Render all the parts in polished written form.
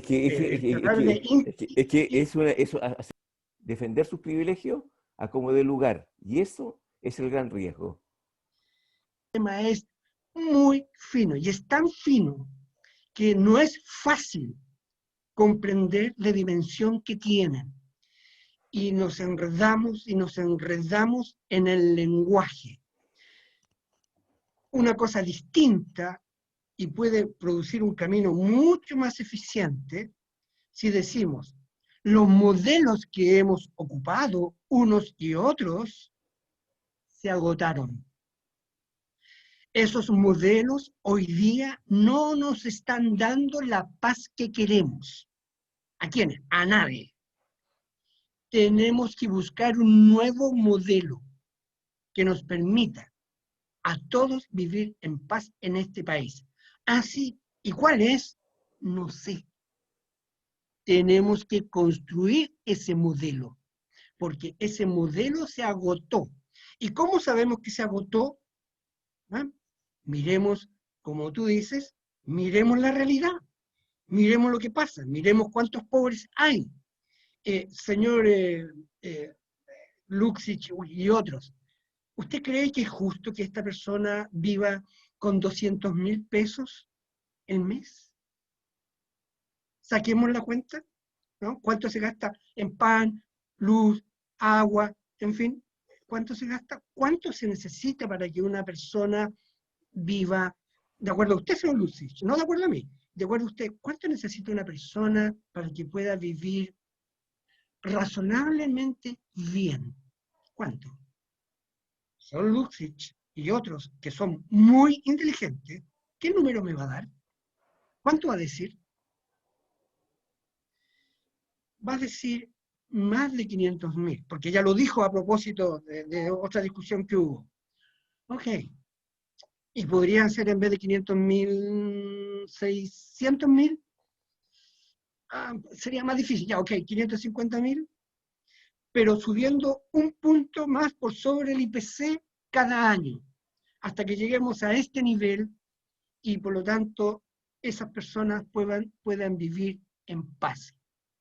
tratar de... defender sus privilegios a como dé lugar. Y eso es el gran riesgo. El tema es muy fino, y es tan fino que no es fácil comprender la dimensión que tienen. Y nos enredamos en el lenguaje. Una cosa distinta y puede producir un camino mucho más eficiente si decimos, los modelos que hemos ocupado unos y otros se agotaron. Esos modelos hoy día no nos están dando la paz que queremos. ¿A quiénes? A nadie. Tenemos que buscar un nuevo modelo que nos permita a todos vivir en paz en este país. Así, ¿y cuál es? No sé. Tenemos que construir ese modelo, porque ese modelo se agotó. ¿Y cómo sabemos que se agotó? ¿Ah? Miremos, como tú dices, miremos la realidad, miremos lo que pasa, miremos cuántos pobres hay. Señor Luxich y otros, ¿usted cree que es justo que esta persona viva con 200.000 pesos el mes? Saquemos la cuenta, ¿no? ¿Cuánto se gasta en pan, luz, agua, en fin? ¿Cuánto se gasta? ¿Cuánto se necesita para que una persona viva, de acuerdo a usted, señor Lucich, no de acuerdo a mí, de acuerdo a usted, cuánto necesita una persona para que pueda vivir razonablemente bien? ¿Cuánto? Señor Lucich y otros que son muy inteligentes, ¿qué número me va a dar? ¿Cuánto va a decir? Va a decir más de 500.000, porque ya lo dijo a propósito de otra discusión que hubo. Ok. Y podrían ser en vez de 500.000, 600.000. Sería más difícil, ya, ok, 550.000, pero subiendo un punto más por sobre el IPC cada año, hasta que lleguemos a este nivel y por lo tanto esas personas puedan vivir en paz.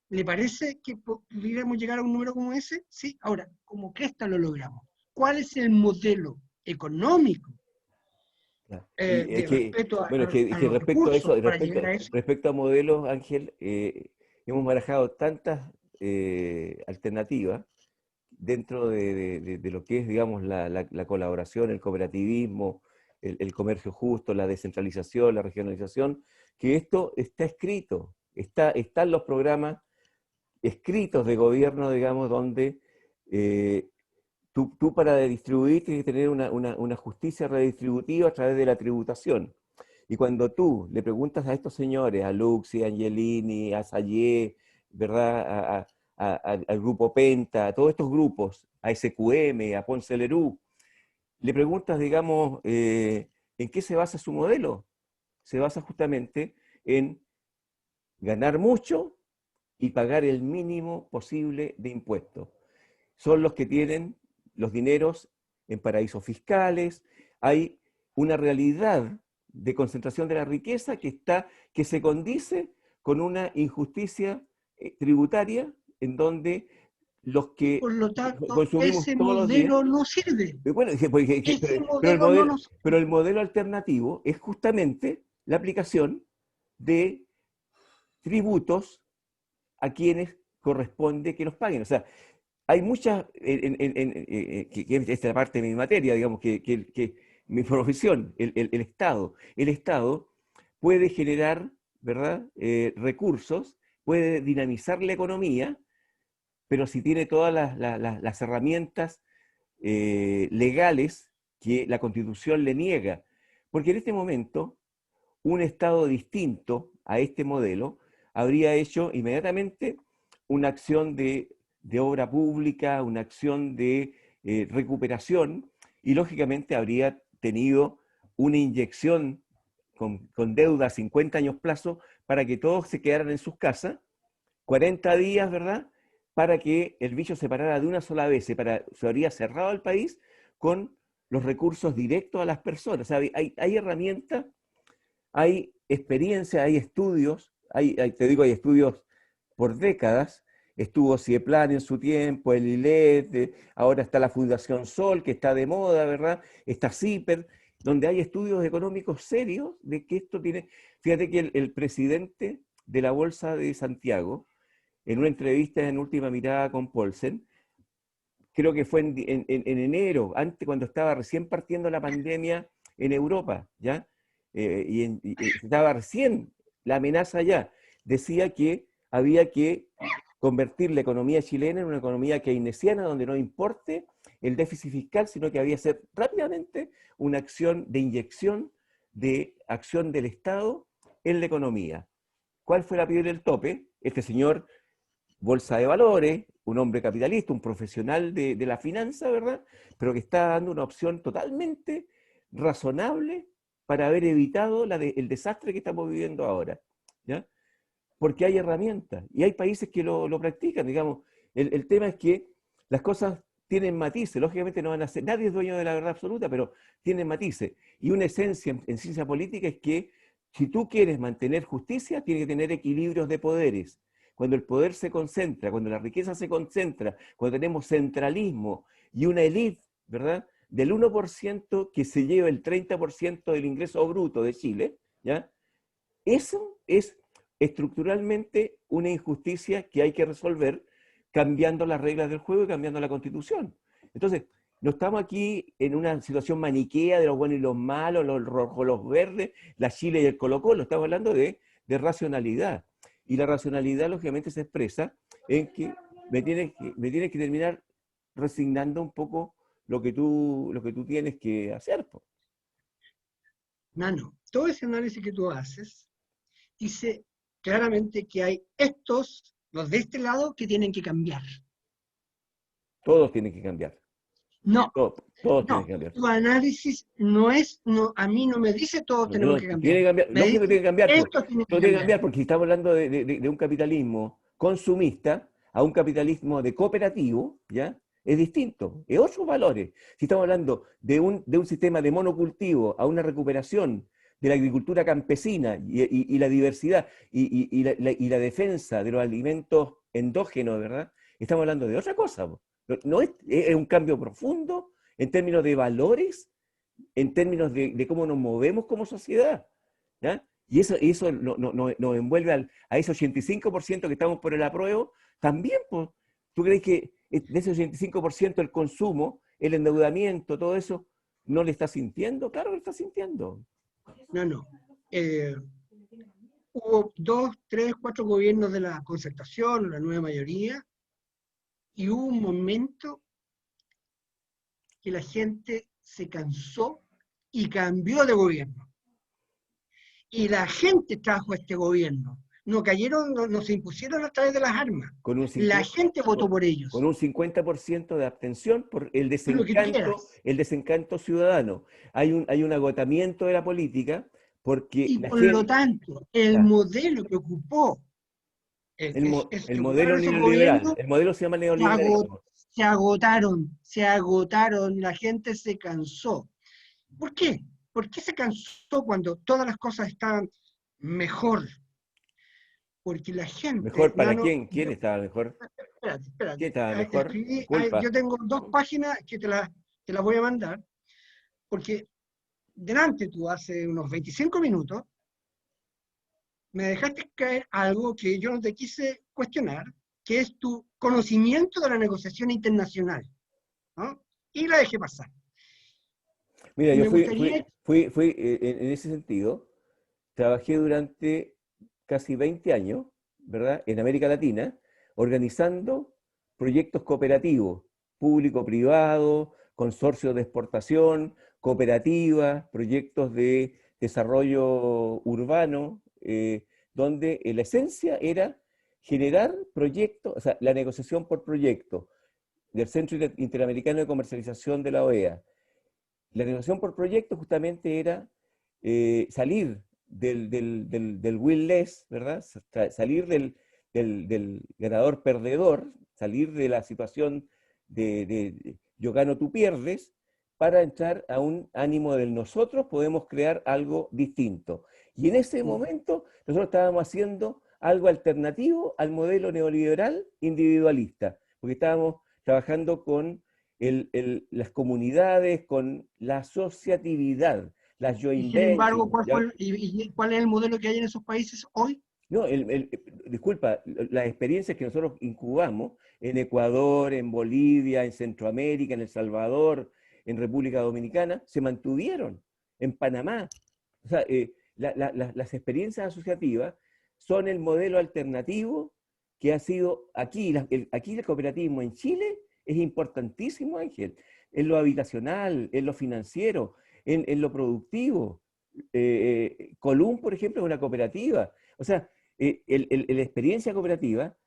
¿Le parece que pudiéramos llegar a un número como ese? Sí. Ahora, ¿cómo que esta lo logramos? ¿Cuál es el modelo económico de respeto a los Respecto a eso, recursos para llegar a eso? respecto a modelos, Ángel, hemos manejado tantas alternativas dentro de lo que es, digamos, la colaboración, el cooperativismo, el comercio justo, la descentralización, la regionalización, que esto está escrito, están los programas escritos de gobierno, digamos, donde tú para distribuir tienes que tener una justicia redistributiva a través de la tributación. Y cuando tú le preguntas a estos señores, a Luxi, a Angelini, a Sayé, ¿verdad? Al grupo Penta, a todos estos grupos, a SQM, a Ponce Lerú, le preguntas, digamos, ¿en qué se basa su modelo? Se basa justamente en ganar mucho y pagar el mínimo posible de impuestos. Son los que tienen los dineros en paraísos fiscales. Hay una realidad de concentración de la riqueza que se condice con una injusticia tributaria en donde los que Por lo tanto, consumimos ese todos los días. modelo no sirve. Bueno, Ese modelo no nos sirve. pero el modelo alternativo es justamente la aplicación de tributos a quienes corresponde que los paguen. O sea, hay muchas, que esta es la parte de mi materia, digamos, que mi profesión, el Estado. El Estado puede generar, ¿verdad?, recursos, puede dinamizar la economía, pero si tiene todas las herramientas legales que la Constitución le niega. Porque en este momento, un Estado distinto a este modelo habría hecho inmediatamente una acción de obra pública, una acción de recuperación, y lógicamente habría tenido una inyección con deuda a 50 años plazo para que todos se quedaran en sus casas, 40 días, ¿verdad?, para que el bicho se parara de una sola vez, se habría cerrado el país con los recursos directos a las personas. O sea, hay herramientas, hay experiencia, hay estudios, te digo, hay estudios por décadas. Estuvo CIEPLAN en su tiempo, el ILET, ahora está la Fundación Sol, que está de moda, ¿verdad? Está CIPER, donde hay estudios económicos serios de que esto tiene... Fíjate que el presidente de la Bolsa de Santiago, en una entrevista en Última Mirada con Paulsen, creo que fue en enero, antes cuando estaba recién partiendo la pandemia en Europa, ¿ya? Y estaba recién la amenaza ya, decía que había que convertir la economía chilena en una economía keynesiana donde no importe el déficit fiscal, sino que había que hacer rápidamente una acción de inyección de acción del Estado en la economía. ¿Cuál fue la piedra del tope? Este señor, bolsa de valores, un hombre capitalista, un profesional de la finanza, ¿verdad? Pero que está dando una opción totalmente razonable para haber evitado el desastre que estamos viviendo ahora, ¿ya? Porque hay herramientas y hay países que lo practican, digamos. El tema es que las cosas tienen matices, lógicamente no van a ser, nadie es dueño de la verdad absoluta, pero tienen matices. Y una esencia en ciencia política es que si tú quieres mantener justicia, tiene que tener equilibrios de poderes. Cuando el poder se concentra, cuando la riqueza se concentra, cuando tenemos centralismo y una élite, ¿verdad?, del 1% que se lleva el 30% del ingreso bruto de Chile, ¿ya? Eso es estructuralmente una injusticia que hay que resolver cambiando las reglas del juego y cambiando la Constitución. Entonces, no estamos aquí en una situación maniquea de los buenos y los malos, los rojos, los verdes, la Chile y el Colo-Colo. Estamos hablando de racionalidad. Y la racionalidad, lógicamente, se expresa en que me tienes que terminar resignando un poco lo que tú tienes que hacer. Nano, todo ese análisis que tú haces dice claramente que hay los de este lado, que tienen que cambiar. Todos tienen que cambiar. No, Todos tienen no, que cambiar. tu análisis no es, no, a mí no me dice todos tenemos que cambiar. Tiene que cambiar. Me Lógico que dice, tiene que cambiar. esto tiene que Tiene que cambiar. cambiar porque si estamos hablando de un capitalismo consumista a un capitalismo de cooperativo, ¿ya? Es distinto, es otros valores. Si estamos hablando de un sistema de monocultivo a una recuperación de la agricultura campesina y la diversidad y la defensa de los alimentos endógenos, ¿verdad? Estamos hablando de otra cosa. No es un cambio profundo en términos de valores, en términos de cómo nos movemos como sociedad, ¿ya? Y eso nos envuelve a ese 85% que estamos por el apruebo, también, pues. ¿Tú crees que de ese 85% el consumo, el endeudamiento, todo eso, no le está sintiendo? Claro que lo está sintiendo. No. Hubo 2, 3, 4 gobiernos de la concertación, la nueva mayoría, y hubo un momento que la gente se cansó y cambió de gobierno. Y la gente trajo a este gobierno. No cayeron, no se impusieron a través de las armas. La gente votó por ellos. Con un 50% de abstención por el desencanto ciudadano. Hay un agotamiento de la política porque y la por gente, lo tanto, el modelo que ocupó el modelo neoliberal, el modelo se llama neoliberalismo. se agotaron, la gente se cansó. ¿Por qué? ¿Por qué se cansó cuando todas las cosas estaban mejor? Porque la gente... ¿Mejor para quién? ¿Quién estaba mejor? Espérate. ¿Quién estaba mejor? Yo tengo 2 páginas que te las voy a mandar, porque delante tú, hace unos 25 minutos, me dejaste caer algo que yo no te quise cuestionar, que es tu conocimiento de la negociación internacional, ¿no? Y la dejé pasar. Mira, yo fui en ese sentido, trabajé durante casi 20 años, ¿verdad?, en América Latina, organizando proyectos cooperativos, público-privado, consorcios de exportación, cooperativas, proyectos de desarrollo urbano, donde la esencia era generar proyectos, o sea, la negociación por proyecto del Centro Interamericano de Comercialización de la OEA. La negociación por proyecto justamente era salir del win-less, ¿verdad? Salir del ganador-perdedor, salir de la situación de yo gano, tú pierdes, para entrar a un ánimo del nosotros podemos crear algo distinto. Y en ese momento nosotros estábamos haciendo algo alternativo al modelo neoliberal individualista, porque estábamos trabajando con las comunidades, con la asociatividad, las Y joint sin embargo, ventures. ¿Ya? ¿cuál es el modelo que hay en esos países hoy? No, disculpa, las experiencias que nosotros incubamos en Ecuador, en Bolivia, en Centroamérica, en El Salvador, en República Dominicana, se mantuvieron. En Panamá. O sea, las experiencias asociativas son el modelo alternativo que ha sido aquí. Aquí el cooperativismo en Chile es importantísimo, Ángel, en lo habitacional, en lo financiero, en lo productivo. Colum, por ejemplo, es una cooperativa. O sea, la experiencia cooperativa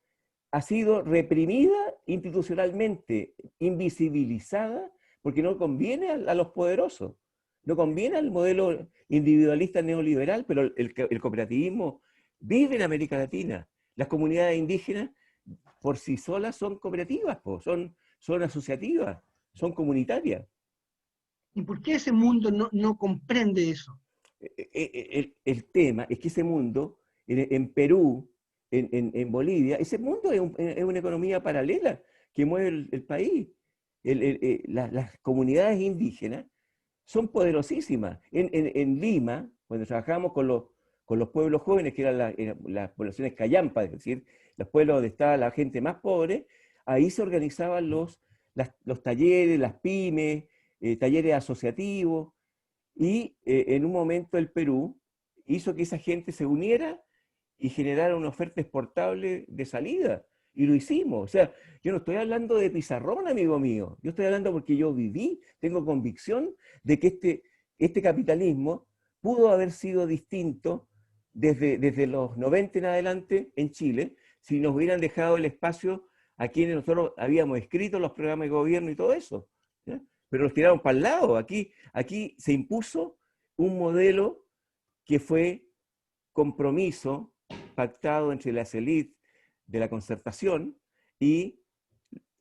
ha sido reprimida institucionalmente, invisibilizada, porque no conviene a los poderosos, no conviene al modelo individualista neoliberal, pero el cooperativismo vive en América Latina. Las comunidades indígenas por sí solas son cooperativas, son asociativas, son comunitarias. ¿Y por qué ese mundo no comprende eso? El tema es que ese mundo, en Perú, en Bolivia, ese mundo es una economía paralela que mueve el país. Las comunidades indígenas son poderosísimas. En Lima, cuando trabajamos con los pueblos jóvenes, que eran las poblaciones callampas, es decir, los pueblos donde estaba la gente más pobre, ahí se organizaban los talleres, las pymes, talleres asociativos, y en un momento el Perú hizo que esa gente se uniera y generara una oferta exportable de salida. Y lo hicimos. O sea, yo no estoy hablando de pizarrón, amigo mío. Yo estoy hablando porque yo viví, tengo convicción de que este capitalismo pudo haber sido distinto desde los 90 en adelante en Chile, si nos hubieran dejado el espacio a quienes nosotros habíamos escrito los programas de gobierno y todo eso. ¿Ya? Pero los tiraron para el lado. Aquí se impuso un modelo que fue compromiso pactado entre las élites de la concertación y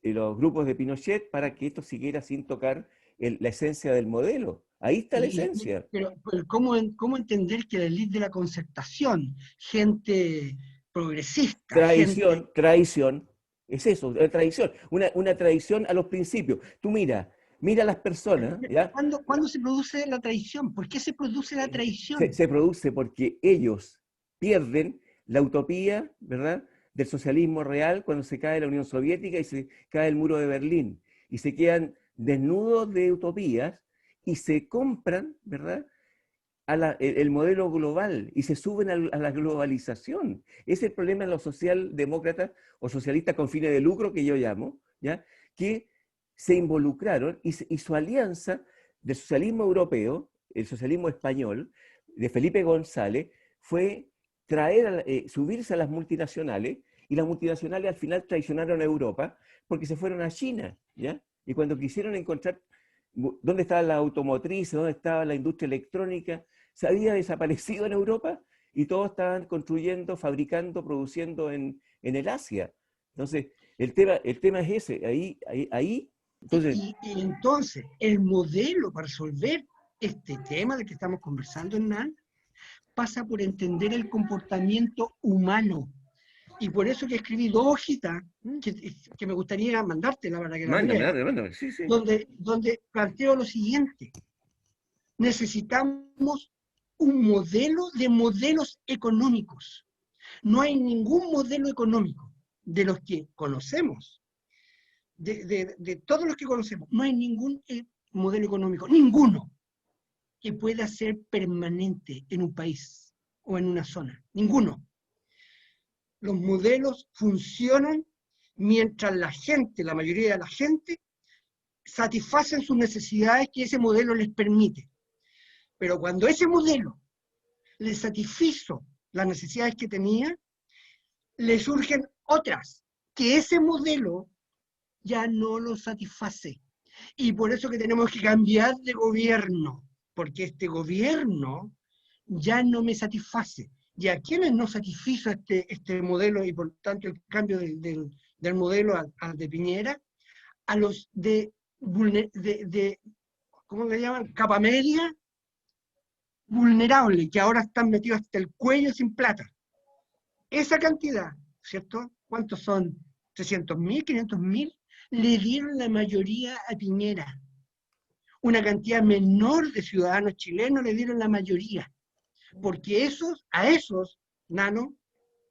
los grupos de Pinochet para que esto siguiera sin tocar la esencia del modelo. Ahí está la esencia. Pero ¿cómo entender que la élite de la concertación, gente progresista, gente... Tradición, es eso, la tradición, una tradición a los principios. Tú mira a las personas, ¿ya? ¿Cuándo se produce la traición? ¿Por qué se produce la traición? Se produce porque ellos pierden la utopía, ¿verdad?, del socialismo real cuando se cae la Unión Soviética y se cae el muro de Berlín. Y se quedan desnudos de utopías y se compran, ¿verdad?, el modelo global y se suben a la globalización. Ese es el problema de los socialdemócratas o socialistas con fines de lucro, que yo llamo, ¿ya?, que se involucraron y su alianza del socialismo europeo, el socialismo español, de Felipe González, fue subirse a las multinacionales, y las multinacionales al final traicionaron a Europa porque se fueron a China, ¿ya? Y cuando quisieron encontrar dónde estaba la automotriz, dónde estaba la industria electrónica, se había desaparecido en Europa y todos estaban construyendo, fabricando, produciendo en el Asia. Entonces, el tema es ese, ahí entonces, Y entonces, el modelo para resolver este tema del que estamos conversando, Hernán, pasa por entender el comportamiento humano. Y por eso que escribí 2 hojitas que me gustaría mandártela para que las leas, mándame, sí, sí. donde planteo lo siguiente. Necesitamos un modelo de modelos económicos. No hay ningún modelo económico de los que conocemos, de todos los que conocemos, no hay ningún modelo económico, ninguno, que pueda ser permanente en un país o en una zona. Ninguno. Los modelos funcionan mientras la gente, la mayoría de la gente, satisfacen sus necesidades que ese modelo les permite. Pero cuando ese modelo les satisfizo las necesidades que tenía, le surgen otras, que ese modelo ya no lo satisface. Y por eso que tenemos que cambiar de gobierno, porque este gobierno ya no me satisface. ¿Y a quienes no satisfizo este modelo y por tanto el cambio del modelo al de Piñera? A los ¿cómo le llaman? Capa media, vulnerables, que ahora están metidos hasta el cuello sin plata. esa cantidad, ¿cierto? ¿Cuántos son? 300.000, 500.000, le dieron la mayoría a Piñera. Una cantidad menor de ciudadanos chilenos le dieron la mayoría. Porque a esos, Nano,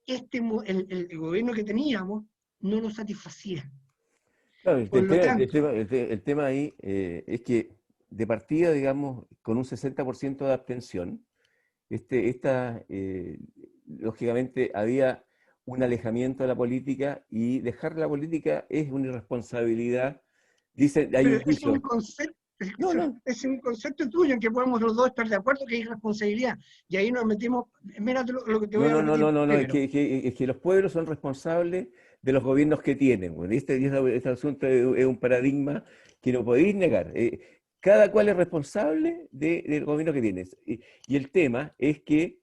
el gobierno que teníamos no nos satisfacía. Claro, Por lo tanto, el tema ahí es que de partida, digamos, con un 60% de abstención, lógicamente había un alejamiento de la política y dejar la política es una irresponsabilidad. Dice, hay pero un dicho. No, no. es un concepto tuyo en que podemos los dos estar de acuerdo que hay responsabilidad. Y ahí nos metimos, mira lo que te voy No, a no, no, repetir no, no, no, primero. es que los pueblos son responsables de los gobiernos que tienen. Bueno, este asunto es un paradigma que no podéis negar. Cada cual es responsable del gobierno que tienes. Y el tema es que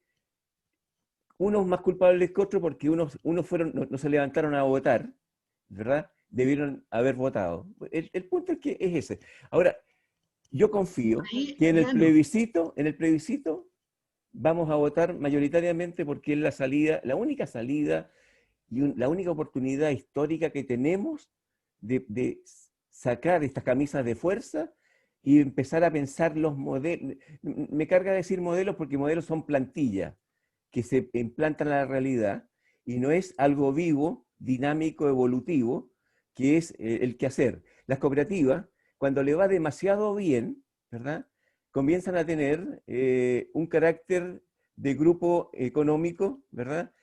unos más culpables que otros porque unos fueron, no se levantaron a votar, ¿verdad? Debieron haber votado. El punto es que es ese. Ahora, yo confío Ahí, que Nano, en el plebiscito vamos a votar mayoritariamente porque es la salida, la única salida y la única oportunidad histórica que tenemos de sacar estas camisas de fuerza y empezar a pensar los modelos. Me carga decir modelos porque modelos son plantillas que se implantan a la realidad y no es algo vivo, dinámico, evolutivo, que es el quehacer. Las cooperativas, cuando le va demasiado bien, ¿verdad? Comienzan a tener un carácter de grupo económico, ¿verdad?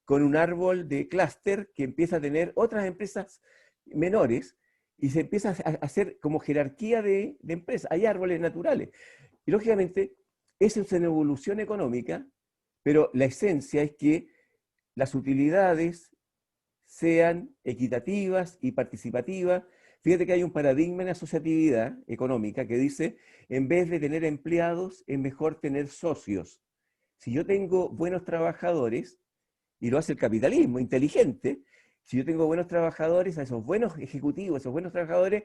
Con un árbol de clúster que empieza a tener otras empresas menores y se empieza a hacer como jerarquía de empresas. Hay árboles naturales. Y lógicamente, eso es una evolución económica, pero la esencia es que las utilidades sean equitativas y participativas. Fíjate que hay un paradigma en asociatividad económica que dice, en vez de tener empleados, es mejor tener socios. Si yo tengo buenos trabajadores, y lo hace el capitalismo inteligente, si yo tengo buenos trabajadores, a esos buenos ejecutivos, a esos buenos trabajadores,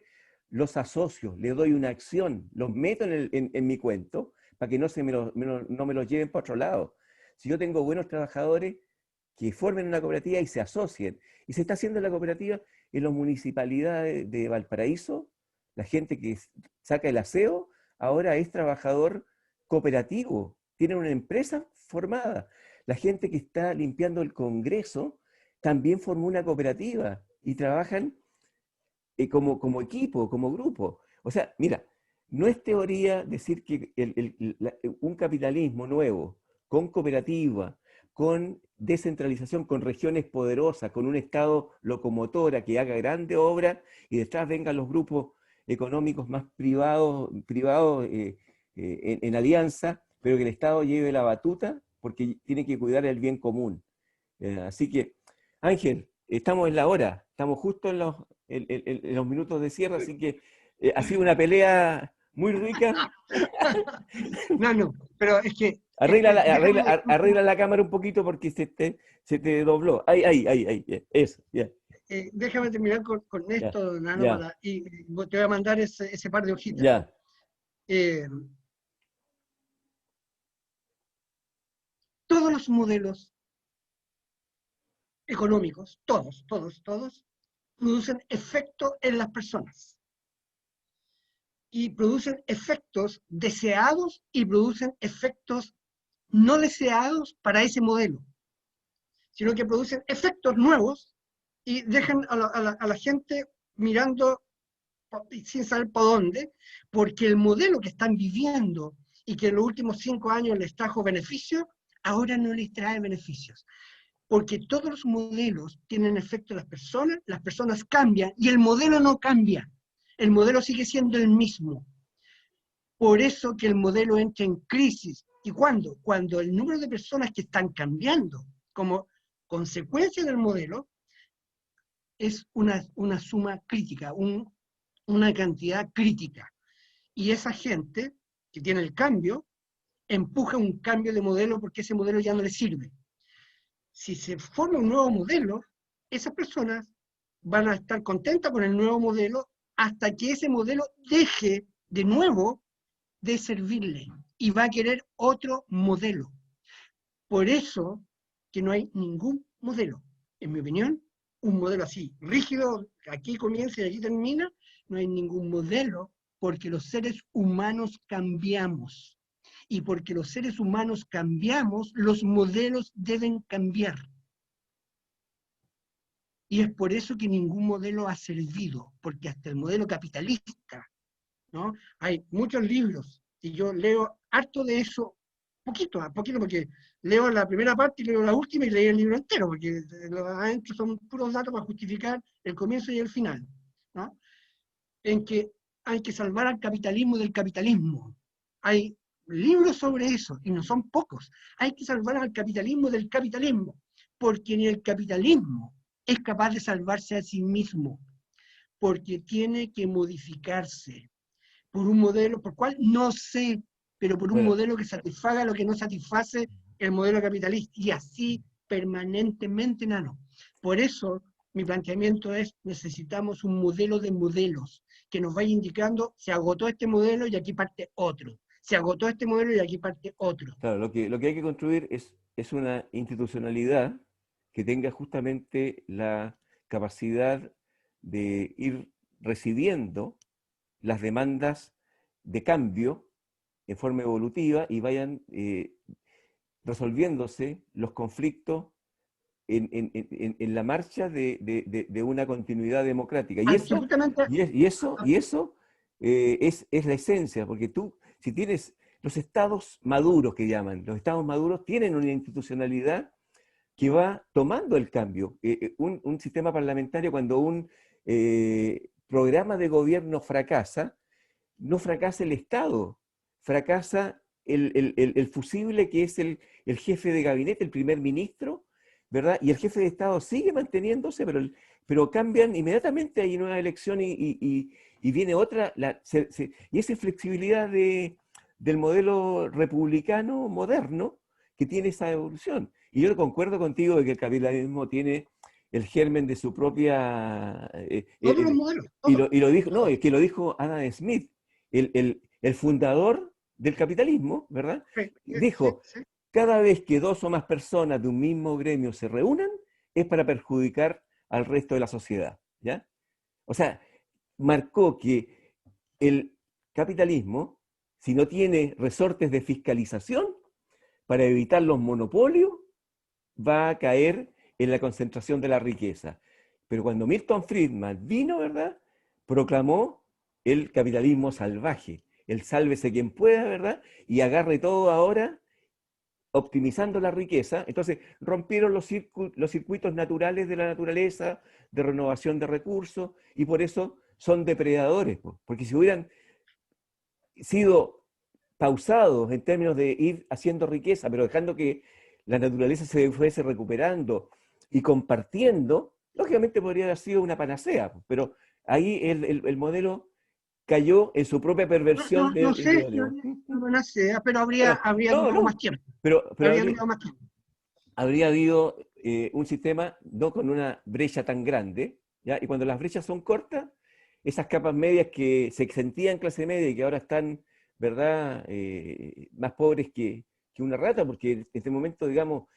los asocio, les doy una acción, los meto en mi cuento para que no me los lleven para otro lado. Si yo tengo buenos trabajadores, que formen una cooperativa y se asocien. Y se está haciendo la cooperativa en las municipalidades de Valparaíso. La gente que saca el aseo ahora es trabajador cooperativo, tienen una empresa formada. La gente que está limpiando el Congreso también formó una cooperativa y trabajan como equipo, como grupo. O sea, mira, no es teoría decir que un capitalismo nuevo, con cooperativa, con descentralización, con regiones poderosas, con un Estado locomotora que haga grande obra y detrás vengan los grupos económicos más privados en alianza, pero que el Estado lleve la batuta porque tiene que cuidar el bien común. Así que, Ángel, estamos en la hora, estamos justo en los minutos de cierre, así que ha sido una pelea muy rica. Nano, pero es que, déjame, Arregla la cámara un poquito porque se te dobló. Ahí, eso, ya, déjame terminar con ya, esto, Nano, ya, y te voy a mandar ese par de hojitas. ya. Eh, todos los modelos económicos, todos, producen efecto en las personas. Y producen efectos deseados y producen efectos no deseados para ese modelo, sino que producen efectos nuevos y dejan a la gente mirando sin saber por dónde, porque el modelo que están viviendo y que en los últimos 5 años les trajo beneficios, ahora no les trae beneficios. Porque todos los modelos tienen efecto en las personas cambian y el modelo no cambia. El modelo sigue siendo el mismo. Por eso que el modelo entra en crisis. ¿Y cuándo? Cuando el número de personas que están cambiando como consecuencia del modelo es una suma crítica, una cantidad crítica. Y esa gente que tiene el cambio empuja un cambio de modelo porque ese modelo ya no le sirve. Si se forma un nuevo modelo, esas personas van a estar contentas con el nuevo modelo hasta que ese modelo deje de nuevo de servirle y va a querer otro modelo. Por eso que no hay ningún modelo. En mi opinión, un modelo así, rígido, aquí comienza y aquí termina, no hay ningún modelo, porque los seres humanos cambiamos. Y porque los seres humanos cambiamos, los modelos deben cambiar. Y es por eso que ningún modelo ha servido, porque hasta el modelo capitalista, ¿no? Hay muchos libros, y yo leo harto de eso, poquito a poquito, porque leo la primera parte y leo la última y leí el libro entero, porque los adentro son puros datos para justificar el comienzo y el final, ¿no? En que hay que salvar al capitalismo del capitalismo. Hay libros sobre eso, y no son pocos. Hay que salvar al capitalismo del capitalismo, porque ni el capitalismo es capaz de salvarse a sí mismo, porque tiene que modificarse por un modelo, por cual no sé, pero por un Bueno, modelo que satisfaga lo que no satisface el modelo capitalista, y así permanentemente, nano. Por eso mi planteamiento es, necesitamos un modelo de modelos, que nos vaya indicando, se agotó este modelo y aquí parte otro, se agotó este modelo y aquí parte otro. claro, lo que hay que construir es una institucionalidad que tenga justamente la capacidad de ir recibiendo las demandas de cambio en forma evolutiva y vayan resolviéndose los conflictos en la marcha de una continuidad democrática. Absolutamente. Y eso es la esencia, porque tú, si tienes los estados maduros que llaman, los estados maduros tienen una institucionalidad que va tomando el cambio. Un sistema parlamentario, cuando un programa de gobierno fracasa, no fracasa el Estado, fracasa el fusible que es el jefe de gabinete, el primer ministro, ¿verdad? Y el jefe de Estado sigue manteniéndose, pero cambian inmediatamente, hay nueva elección y viene otra, y esa flexibilidad del modelo republicano moderno que tiene esa evolución. Y yo concuerdo contigo de que el capitalismo tiene el germen de su propia... Todos los modelos, y lo dijo, no, es que lo dijo Adam Smith, el fundador del capitalismo, ¿verdad? sí, sí, Dijo, sí. cada vez que dos o más personas de un mismo gremio se reúnan, es para perjudicar al resto de la sociedad, ¿ya? O sea, marcó que el capitalismo, si no tiene resortes de fiscalización para evitar los monopolios, va a caer en la concentración de la riqueza. Pero cuando Milton Friedman vino, ¿verdad?, proclamó el capitalismo salvaje, el sálvese quien pueda, ¿verdad?, y agarre todo ahora optimizando la riqueza. Entonces rompieron los circuitos naturales de la naturaleza, de renovación de recursos, y por eso son depredadores, porque si hubieran sido pausados en términos de ir haciendo riqueza, pero dejando que la naturaleza se fuese recuperando y compartiendo, lógicamente podría haber sido una panacea, pero ahí el modelo cayó en su propia perversión No del sé si individualismo. habría sido buena idea, pero Bueno, habría no, durado más no, tiempo. pero Habría durado más tiempo. habría habido un sistema no con una brecha tan grande, ¿ya? Y cuando las brechas son cortas, esas capas medias que se sentían clase media y que ahora están, ¿verdad?, más pobres que una rata, porque en este momento, digamos,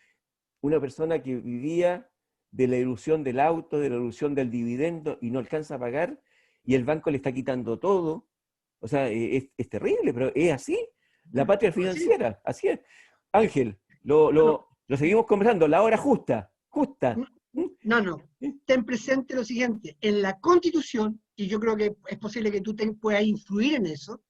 una persona que vivía de la ilusión del auto, de la ilusión del dividendo y no alcanza a pagar, y el banco le está quitando todo, o sea, es terrible, pero es así, la patria Así, financiera, así es. Ángel, bueno, lo seguimos conversando, la hora justa, justa. ¿Mm? no. Ten presente lo siguiente, en la Constitución, y yo creo que es posible que tú puedas influir en eso,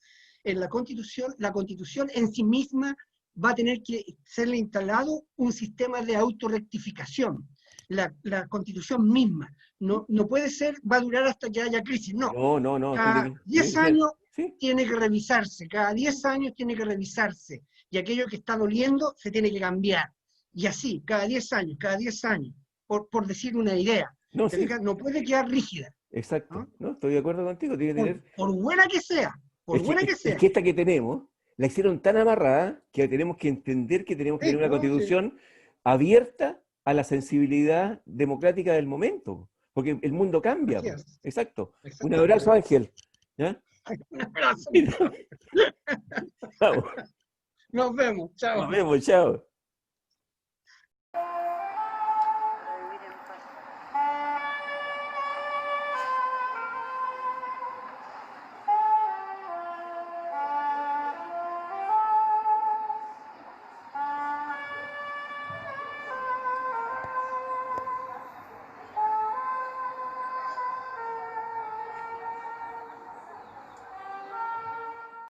en la Constitución en sí misma va a tener que serle instalado un sistema de autorrectificación. La Constitución misma no puede ser, va a durar hasta que haya crisis, no. No, Cada tiene 10 que ser, años ¿sí? tiene que revisarse, cada 10 años tiene que revisarse, y aquello que está doliendo se tiene que cambiar. Y así, cada 10 años, por decir una idea. No, ¿Te sí, fijas? No puede quedar rígida, exacto, ¿no? ¿no? Estoy de acuerdo contigo, tiene que tener... Por buena que sea, por buena que Es sea. que esta que tenemos, la hicieron tan amarrada que tenemos que entender que tenemos que tener Sí, una no, sí, constitución abierta a la sensibilidad democrática del momento, porque el mundo cambia. así es, Exacto. Un abrazo, exactamente. Ángel. ¿Ya? Un abrazo. Chao. Nos vemos, Nos chao. vemos, chao.